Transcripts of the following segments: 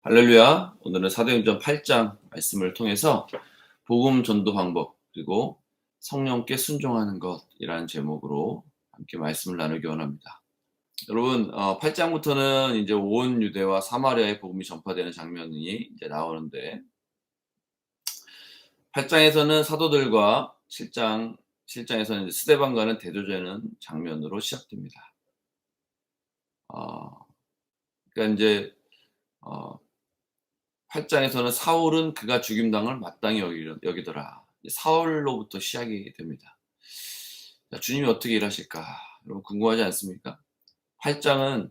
할렐루야. 오늘은 사도행전 8장 말씀을 통해서 복음 전도 방법 그리고 성령께 순종하는 것이라는 제목으로 함께 말씀을 나누기 원합니다. 여러분, 8장부터는 이제 온 유대와 사마리아의 복음이 전파되는 장면이 이제 나오는데 8장에서는 사도들과 7장에서는 이제 스데반과는 대조되는 장면으로 시작됩니다. 어, 그러니까 이제 어, 8장에서는 사울은 그가 죽임당을 마땅히 여기더라. 사울로부터 시작이 됩니다. 자, 주님이 어떻게 일하실까? 여러분 궁금하지 않습니까? 8장은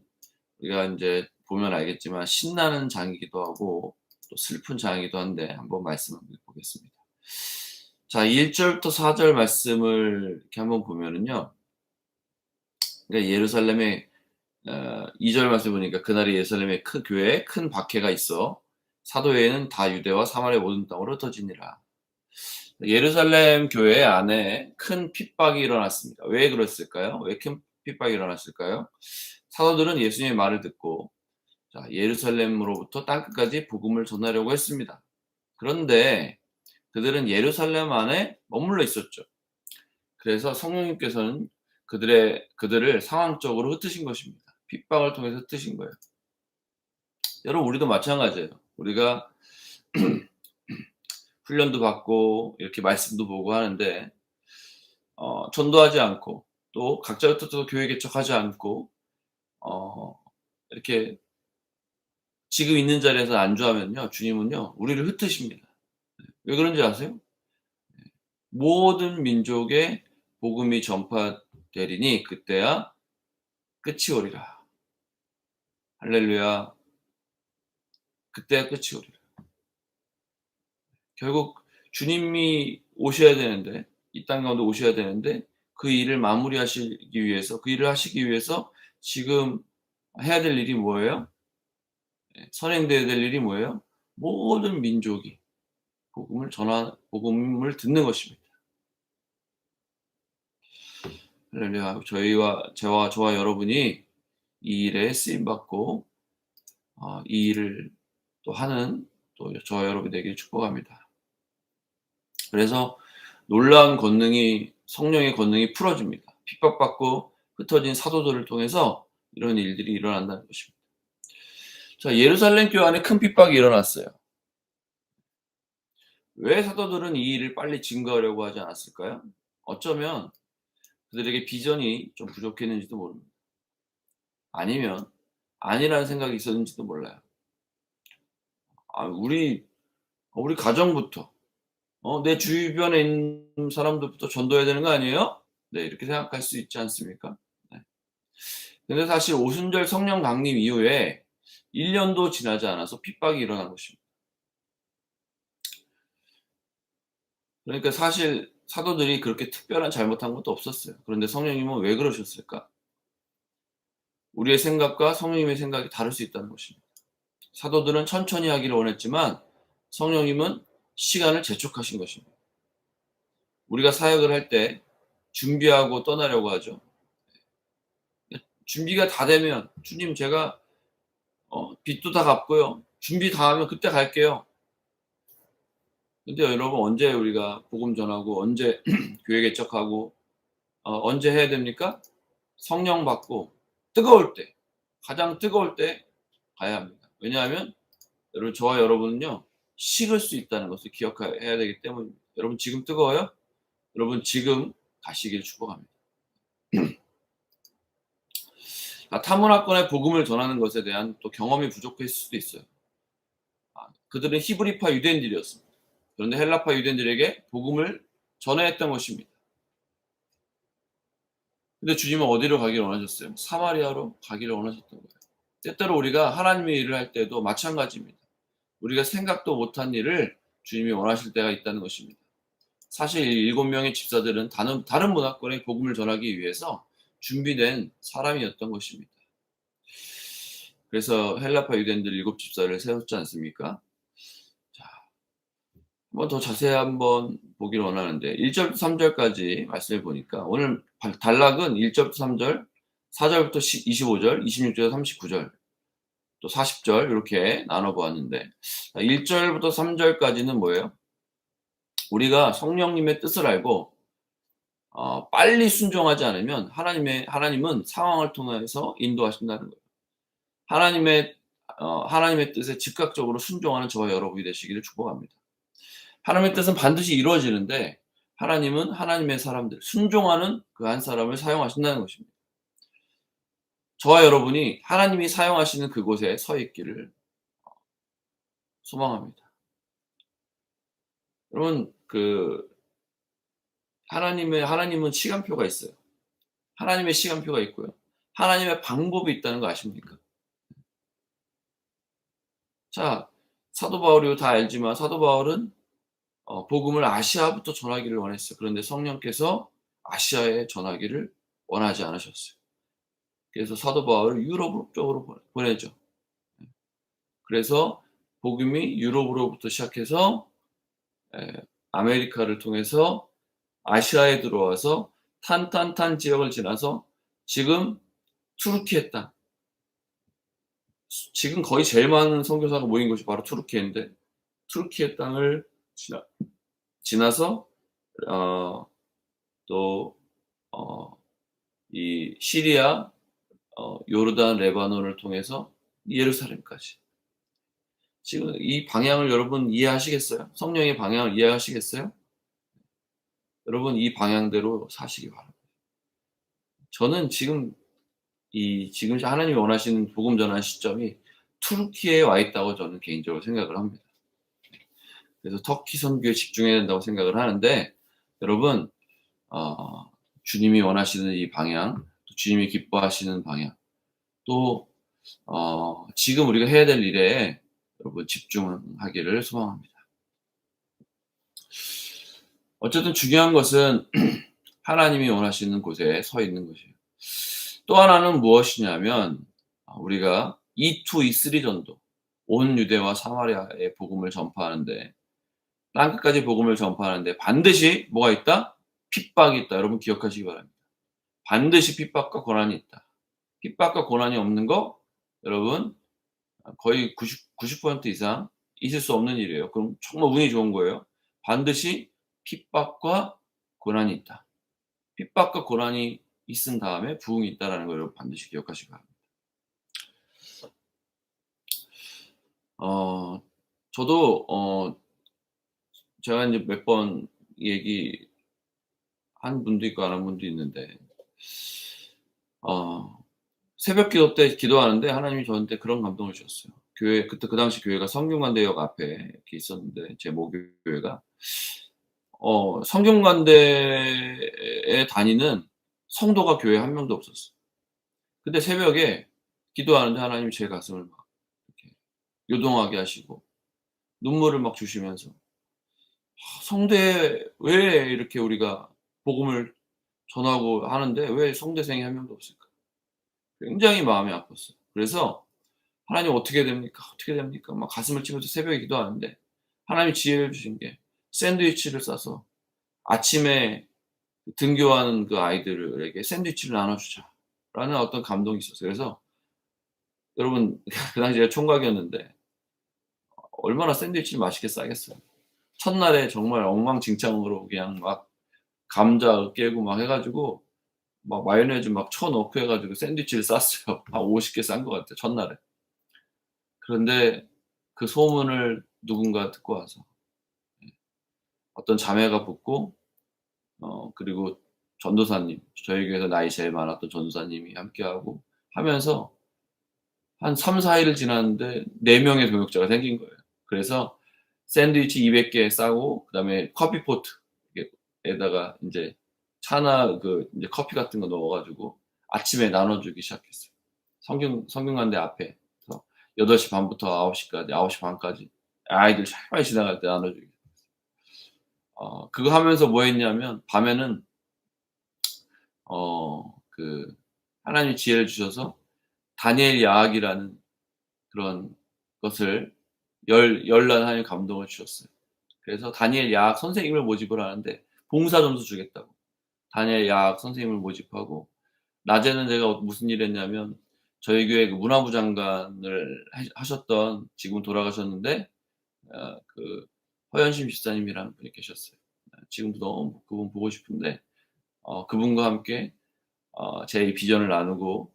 우리가 이제 보면 알겠지만 신나는 장이기도 하고 또 슬픈 장이기도 한데 한번 말씀을 보겠습니다. 자, 1절부터 4절 말씀을 이렇게 한번 보면은요. 그러니까 예루살렘에 2절 말씀 보니까 그날에 예루살렘에 큰 교회에 큰 박해가 있어 사도회에는 다 유대와 사마리아 모든 땅으로 흩어지니라. 예루살렘 교회 안에 큰 핍박이 일어났습니다. 왜 그랬을까요? 왜 큰 핍박이 일어났을까요? 사도들은 예수님의 말을 듣고 예루살렘으로부터 땅끝까지 복음을 전하려고 했습니다. 그런데 그들은 예루살렘 안에 머물러 있었죠. 그래서 성령님께서는 그들을 상황적으로 흩으신 것입니다. 핍박을 통해서 흩으신 거예요. 여러분, 우리도 마찬가지예요. 우리가 훈련도 받고 이렇게 말씀도 보고 하는데 전도하지 않고 또 각자 흩어져서 교회 개척하지 않고 이렇게 지금 있는 자리에서 안주하면요, 주님은요 우리를 흩으십니다. 왜 그런지 아세요? 모든 민족의 복음이 전파되리니 그때야 끝이 오리라. 할렐루야. 그때야 끝이 오리라. 결국 주님이 오셔야 되는데, 이 땅 가운데 오셔야 되는데 그 일을 마무리하시기 위해서, 그 일을 하시기 위해서 지금 해야 될 일이 뭐예요? 선행돼야 될 일이 뭐예요? 모든 민족이 복음을 듣는 것입니다. 할렐루야. 저와 여러분이 이 일에 쓰임 받고 이 일을 또 하는 또 저와 여러분이 되길 축복합니다. 그래서 놀라운 성령의 권능이 풀어집니다. 핍박받고 흩어진 사도들을 통해서 이런 일들이 일어난다는 것입니다. 자, 예루살렘 교회 안에 큰 핍박이 일어났어요. 왜 사도들은 이 일을 빨리 증거하려고 하지 않았을까요? 어쩌면 그들에게 비전이 좀 부족했는지도 모릅니다. 아니면 아니라는 생각이 있었는지도 몰라요. 우리 가정부터 내 주변에 있는 사람들부터 전도해야 되는 거 아니에요? 네, 이렇게 생각할 수 있지 않습니까? 네. 근데 사실 오순절 성령 강림 이후에 1년도 지나지 않아서 핍박이 일어난 것입니다. 그러니까 사실 사도들이 그렇게 특별한 잘못한 것도 없었어요. 그런데 성령님은 왜 그러셨을까? 우리의 생각과 성령님의 생각이 다를 수 있다는 것입니다. 사도들은 천천히 하기를 원했지만 성령님은 시간을 재촉하신 것입니다. 우리가 사역을 할 때 준비하고 떠나려고 하죠. 준비가 다 되면 주님, 제가 빚도 다 갚고요. 준비 다 하면 그때 갈게요. 근데 여러분, 언제 우리가 복음 전하고 언제 교회 개척하고 언제 해야 됩니까? 성령 받고 뜨거울 때, 가장 뜨거울 때 가야 합니다. 왜냐하면 저와 여러분은요 식을 수 있다는 것을 기억해야 되기 때문입니다. 여러분, 지금 뜨거워요? 여러분, 지금 가시길 축복합니다. 타문화권의 복음을 전하는 것에 대한 또 경험이 부족했을 수도 있어요. 그들은 히브리파 유대인들이었습니다. 그런데 헬라파 유대인들에게 복음을 전해야 했던 것입니다. 근데 주님은 어디로 가기를 원하셨어요? 사마리아로 가기를 원하셨던 거예요. 때때로 우리가 하나님의 일을 할 때도 마찬가지입니다. 우리가 생각도 못한 일을 주님이 원하실 때가 있다는 것입니다. 사실 7명의 집사들은 다른 문화권에 복음을 전하기 위해서 준비된 사람이었던 것입니다. 그래서 헬라파 유대인들 7집사를 세웠지 않습니까? 자, 한번 더 자세히 한번 보기를 원하는데 1절부터 3절까지 말씀해 보니까 오늘 단락은 1절부터 3절, 4절부터 25절, 26절에서 39절, 또 40절 이렇게 나눠 보았는데 1절부터 3절까지는 뭐예요? 우리가 성령님의 뜻을 알고 빨리 순종하지 않으면 하나님은 상황을 통해서 인도하신다는 거예요. 하나님의 뜻에 즉각적으로 순종하는 저와 여러분이 되시기를 축복합니다. 하나님의 뜻은 반드시 이루어지는데 하나님은 하나님의 사람들, 순종하는 그 한 사람을 사용하신다는 것입니다. 저와 여러분이 하나님이 사용하시는 그곳에 서 있기를 소망합니다. 여러분 하나님은 시간표가 있어요. 하나님의 시간표가 있고요. 하나님의 방법이 있다는 거 아십니까? 자, 사도 바울이 다 알지만 사도 바울은 복음을 아시아부터 전하기를 원했어요. 그런데 성령께서 아시아에 전하기를 원하지 않으셨어요. 그래서 사도 바울을 유럽 쪽으로 보내죠. 그래서 복음이 유럽으로부터 시작해서 아메리카를 통해서 아시아에 들어와서 탄탄탄 지역을 지나서 지금 투르키에 땅, 지금 거의 제일 많은 선교사가 모인 곳이 바로 투르키예인데 투르키의 땅을 지나서 또 이 시리아, 요르단, 레바논을 통해서 예루살렘까지. 지금 이 방향을 여러분 이해하시겠어요? 성령의 방향을 이해하시겠어요? 여러분 이 방향대로 사시기 바랍니다. 저는 지금 하나님이 원하시는 복음 전환 시점이 투르키에 와 있다고 저는 개인적으로 생각을 합니다. 그래서 터키 선교에 집중해야 된다고 생각을 하는데 여러분 주님이 원하시는 이 방향, 또 주님이 기뻐하시는 방향, 또 지금 우리가 해야 될 일에 여러분 집중하기를 소망합니다. 어쨌든 중요한 것은 하나님이 원하시는 곳에 서 있는 것이에요. 또 하나는 무엇이냐면 우리가 E2, E3 전도, 온 유대와 사마리아의 복음을 전파하는데 땅끝까지 복음을 전파하는데 반드시 뭐가 있다? 핍박이 있다. 여러분 기억하시기 바랍니다. 반드시 핍박과 고난이 있다. 핍박과 고난이 없는 거 여러분 거의 90% 이상 있을 수 없는 일이에요. 그럼 정말 운이 좋은 거예요. 반드시 핍박과 고난이 있다. 핍박과 고난이 있은 다음에 부흥이 있다라는 걸 여러분 반드시 기억하시기 바랍니다. 저도 제가 이제 몇 번 얘기한 분도 있고 안 한 분도 있는데 새벽 기도 때 기도하는데 하나님이 저한테 그런 감동을 주셨어요. 그때 그 당시 교회가 성균관대역 앞에 이렇게 있었는데 제 모교회가 성균관대에 다니는 성도가 교회에 한 명도 없었어요. 근데 새벽에 기도하는데 하나님이 제 가슴을 막 이렇게 요동하게 하시고 눈물을 막 주시면서 성대에 왜 이렇게 우리가 복음을 전하고 하는데 왜 성대생이 한 명도 없을까? 굉장히 마음이 아팠어요. 그래서 하나님 어떻게 됩니까? 어떻게 됩니까? 막 가슴을 치면서 새벽에 기도하는데 하나님이 지혜를 주신 게 샌드위치를 싸서 아침에 등교하는 그 아이들에게 샌드위치를 나눠주자라는 어떤 감동이 있었어요. 그래서 여러분 그 당시 제가 총각이었는데 얼마나 샌드위치를 맛있게 싸겠어요. 첫날에 정말 엉망진창으로 그냥 막 감자 깨고 막 해 가지고 막 마요네즈 막 쳐 넣고 해 가지고 샌드위치를 쌌어요. 한 50개 싼 것 같아요, 첫날에. 그런데 그 소문을 누군가 듣고 와서 어떤 자매가 붙고 그리고 전도사님, 저희 교회에서 나이 제일 많았던 전도사님이 함께하고 하면서 한 3-4 일을 지났는데 4명의 동역자가 생긴 거예요. 그래서 샌드위치 200개 싸고 그다음에 커피포트 에다가 인제 차나 인제 커피 같은 거 넣어 가지고 아침에 나눠주기 시작했어요. 성균관대 앞에. 그래서 8시 반부터 9시까지 9시 반까지 아이들 샤르르 지나갈 때 나눠주기. 그거 하면서 뭐 했냐면 밤에는 그 하나님이 지혜를 주셔서 다니엘 야학이라는 그런 것을 열난 하나님 감동을 주셨어요. 그래서 다니엘 야학 선생님을 모집을 하는데 봉사 점수 주겠다고 다니엘 야학 선생님을 모집하고 낮에는 제가 무슨 일을 했냐면 저희 교회 그 문화부 장관을 하셨던, 지금은 돌아가셨는데 그 허연심 집사님이라는 분이 계셨어요. 지금도 너무 그분 보고 싶은데 그분과 함께 제 비전을 나누고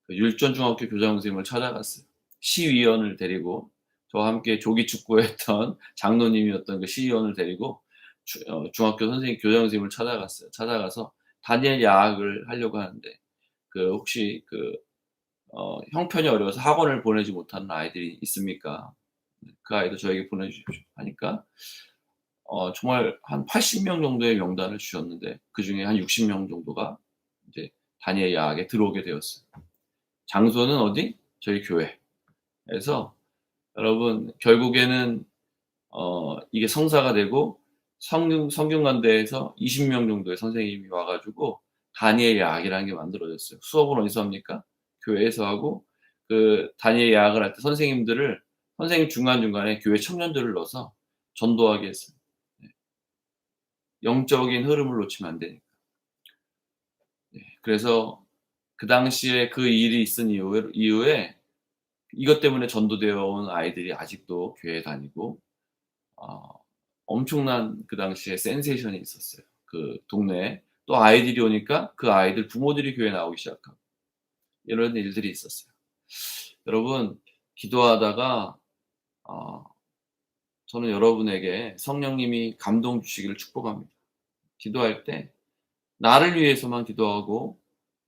그 율전중학교 교장 선생님을 찾아갔어요. 시위원을 데리고, 저와 함께 조기 축구했던 장로님이었던 그 시위원을 데리고 중학교 선생님, 교장 선생님을 찾아갔어요. 찾아가서 다니엘 야학을 하려고 하는데 혹시 형편이 어려워서 학원을 보내지 못하는 아이들이 있습니까? 그 아이도 저에게 보내주십시오 하니까 정말 한 80명 정도의 명단을 주셨는데, 그중에 한 60명 정도가 이제 다니엘 야학에 들어오게 되었어요. 장소는 어디? 저희 교회. 그래서 여러분, 결국에는 이게 성사가 되고 성균관대에서 20명 정도의 선생님이 와 가지고 다니엘 야학이라는 게 만들어졌어요. 수업은 어디서 합니까? 교회에서 하고, 그 다니엘 야학을 할 때 선생님 중간중간에 교회 청년들을 넣어서 전도하게 했어요. 네. 영적인 흐름을 놓치면 안 되니까. 네. 그래서 그 당시에 그 일이 있은 이후에 이것 때문에 전도되어 온 아이들이 아직도 교회에 다니고, 어 엄청난 그 당시에 센세이션이 있었어요, 그 동네에. 또 아이들이 오니까 그 아이들 부모들이 교회에 나오기 시작하고, 이런 일들이 있었어요. 여러분, 기도하다가 어 저는 여러분에게 성령님이 감동 주시기를 축복합니다. 기도할 때 나를 위해서만 기도하고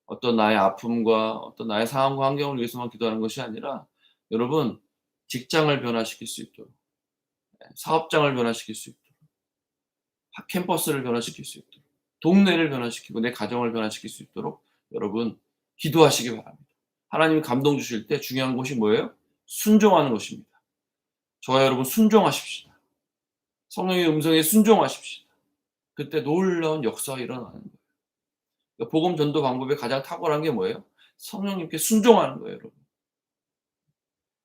어떤 나의 아픔과 어떤 나의 상황과 환경을 위해서만 기도하는 것이 아니라, 여러분, 직장을 변화시킬 수 있도록, 사업장을 변화시킬 수 있도록, 캠퍼스를 변화시킬 수 있도록, 동네를 변화시키고 내 가정을 변화시킬 수 있도록 여러분 기도하시기 바랍니다. 하나님이 감동 주실 때 중요한 것이 뭐예요? 순종하는 것입니다. 저와 여러분 순종하십시다. 성령의 음성에 순종하십시다. 그때 놀라운 역사가 일어나는 거예요. 그러니까 복음 전도 방법의 가장 탁월한 게 뭐예요? 성령님께 순종하는 거예요, 여러분.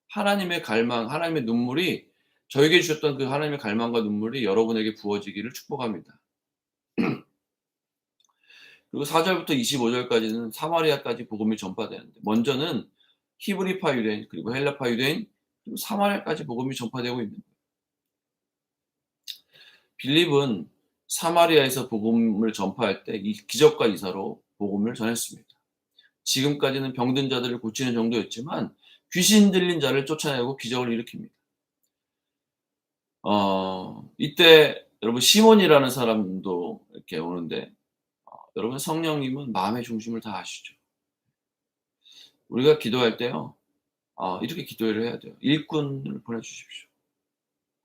하나님의 갈망, 하나님의 눈물이, 저에게 주셨던 그 하나님의 갈망과 눈물이 여러분에게 부어지기를 축복합니다. 그리고 4절부터 25절까지는 사마리아까지 복음이 전파되는데, 먼저는 히브리파 유대인, 그리고 헬라파 유대인, 그리고 사마리아까지 복음이 전파되고 있는 거예요. 빌립은 사마리아에서 복음을 전파할 때 이 기적과 이사로 복음을 전했습니다. 지금까지는 병든 자들을 고치는 정도였지만 귀신 들린 자를 쫓아내고 기적을 일으킵니다. 이때 여러분, 시몬이라는 사람도 이렇게 오는데, 여러분, 성령님은 마음의 중심을 다 아시죠. 우리가 기도할 때요, 이렇게 기도를 해야 돼요. 일꾼을 보내주십시오.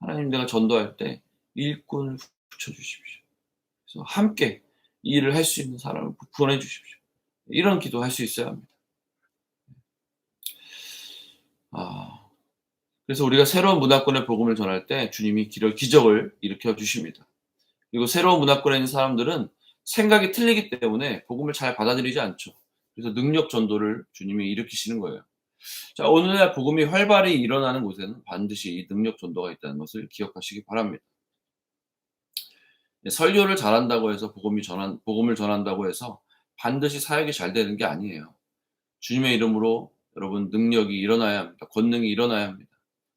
하나님, 내가 전도할 때 일꾼을 붙여주십시오. 그래서 함께 이 일을 할 수 있는 사람을 보내주십시오. 이런 기도할 수 있어야 합니다. 그래서 우리가 새로운 문화권의 복음을 전할 때 주님이 기적을 일으켜 주십니다. 그리고 새로운 문화권에 있는 사람들은 생각이 틀리기 때문에 복음을 잘 받아들이지 않죠. 그래서 능력 전도를 주님이 일으키시는 거예요. 자, 오늘날 복음이 활발히 일어나는 곳에는 반드시 이 능력 전도가 있다는 것을 기억하시기 바랍니다. 설교를 잘한다고 해서 복음을 전한다고 해서 반드시 사역이 잘 되는 게 아니에요. 주님의 이름으로 여러분 능력이 일어나야 합니다. 권능이 일어나야 합니다.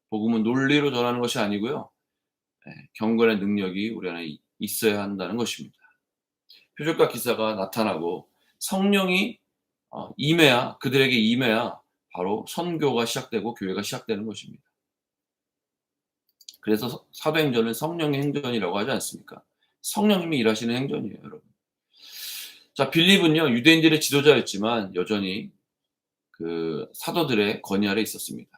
복음은 논리로 전하는 것이 아니고요, 경건의 능력이 우리 안에 있어야 한다는 것입니다. 표적과 기사가 나타나고 성령이 그들에게 임해야 바로 선교가 시작되고 교회가 시작되는 것입니다. 그래서 사도행전은 성령의 행전이라고 하지 않습니까? 성령님이 일하시는 행전이에요, 여러분. 자, 빌립은요, 유대인들의 지도자였지만 여전히 그 사도들의 권위 아래 있었습니다.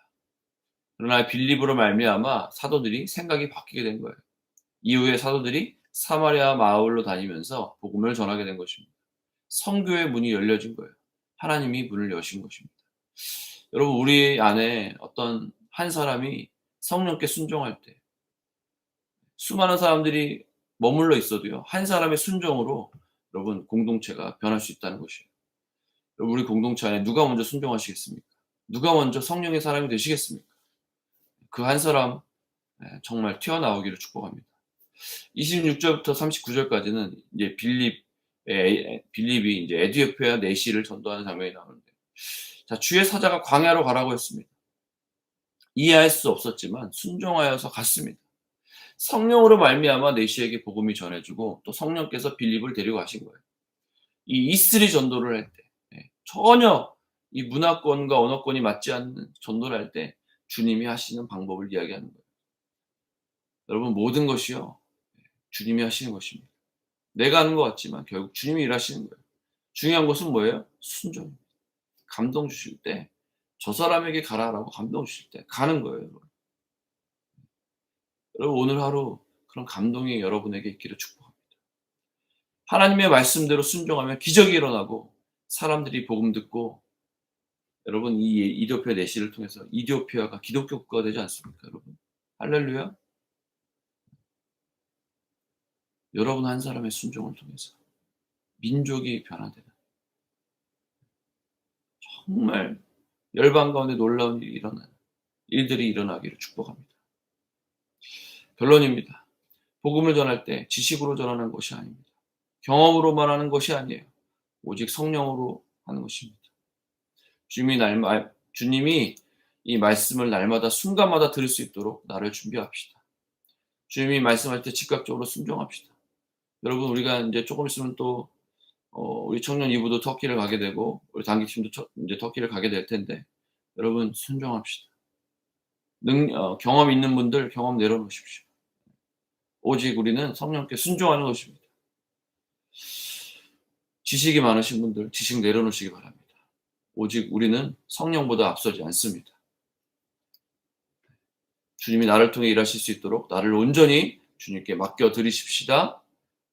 그러나 빌립으로 말미암아 사도들이 생각이 바뀌게 된 거예요. 이후에 사도들이 사마리아 마을로 다니면서 복음을 전하게 된 것입니다. 선교의 문이 열려진 거예요. 하나님이 문을 여신 것입니다. 여러분, 우리 안에 어떤 한 사람이 성령께 순종할 때 수많은 사람들이 머물러 있어도요, 한 사람의 순종으로 여러분 공동체가 변할 수 있다는 것이에요. 우리 공동체 안에 누가 먼저 순종하시겠습니까? 누가 먼저 성령의 사람이 되시겠습니까? 그 한 사람 정말 튀어나오기를 축복합니다. 26절부터 39절까지는 이제 빌립이 이제 에디오피아 내시를 전도하는 장면이 나오는데, 자, 주의 사자가 광야로 가라고 했습니다. 이해할 수 없었지만 순종하여서 갔습니다. 성령으로 말미암아 내시에게 복음이 전해지고 또 성령께서 빌립을 데리고 가신 거예요. 이 이슬이 전도를 할 때, 전혀 이 문화권과 언어권이 맞지 않는 전도를 할 때 주님이 하시는 방법을 이야기하는 거예요. 여러분, 모든 것이요, 주님이 하시는 것입니다. 내가 하는 것 같지만 결국 주님이 일하시는 거예요. 중요한 것은 뭐예요? 순종입니다. 감동 주실 때, 저 사람에게 가라라고 감동 주실 때 가는 거예요, 여러분. 여러분, 오늘 하루 그런 감동이 여러분에게 있기를 축복합니다. 하나님의 말씀대로 순종하면 기적이 일어나고 사람들이 복음 듣고, 여러분, 이 이디오피아 내시를 통해서 이디오피아가 기독교 국가가 되지 않습니까, 여러분? 할렐루야. 여러분 한 사람의 순종을 통해서 민족이 변화되는, 정말 열방 가운데 놀라운 일들이 일어나기를 축복합니다. 결론입니다. 복음을 전할 때 지식으로 전하는 것이 아닙니다. 경험으로만 하는 것이 아니에요. 오직 성령으로 하는 것입니다. 주님이 이 말씀을 날마다 순간마다 들을 수 있도록 나를 준비합시다. 주님이 말씀할 때 즉각적으로 순종합시다. 여러분, 우리가 이제 조금 있으면 또 우리 청년 2부도 터키를 가게 되고 우리 단기팀도 이제 터키를 가게 될 텐데, 여러분 순종합시다. 경험 있는 분들 경험 내려놓으십시오. 오직 우리는 성령께 순종하는 것입니다. 지식이 많으신 분들 지식 내려놓으시기 바랍니다. 오직 우리는 성령보다 앞서지 않습니다. 주님이 나를 통해 일하실 수 있도록 나를 온전히 주님께 맡겨 드리십시다.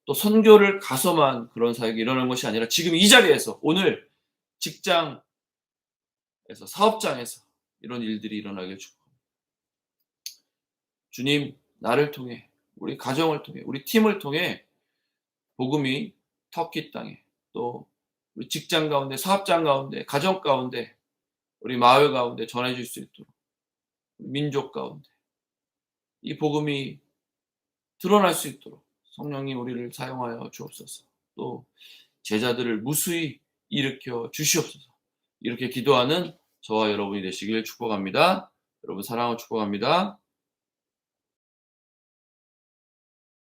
또 선교를 가서만 그런 사역이 일어나는 것이 아니라 지금 이 자리에서, 오늘 직장에서, 사업장에서 이런 일들이 일어나길 축복합니다. 주님, 나를 통해, 우리 가정을 통해, 우리 팀을 통해 복음이 터키 땅에, 또 우리 직장 가운데, 사업장 가운데, 가정 가운데, 우리 마을 가운데 전해질 수 있도록, 민족 가운데 이 복음이 드러날 수 있도록 성령이 우리를 사용하여 주옵소서. 또 제자들을 무수히 일으켜 주시옵소서. 이렇게 기도하는 저와 여러분이 되시길 축복합니다. 여러분 사랑하고 축복합니다.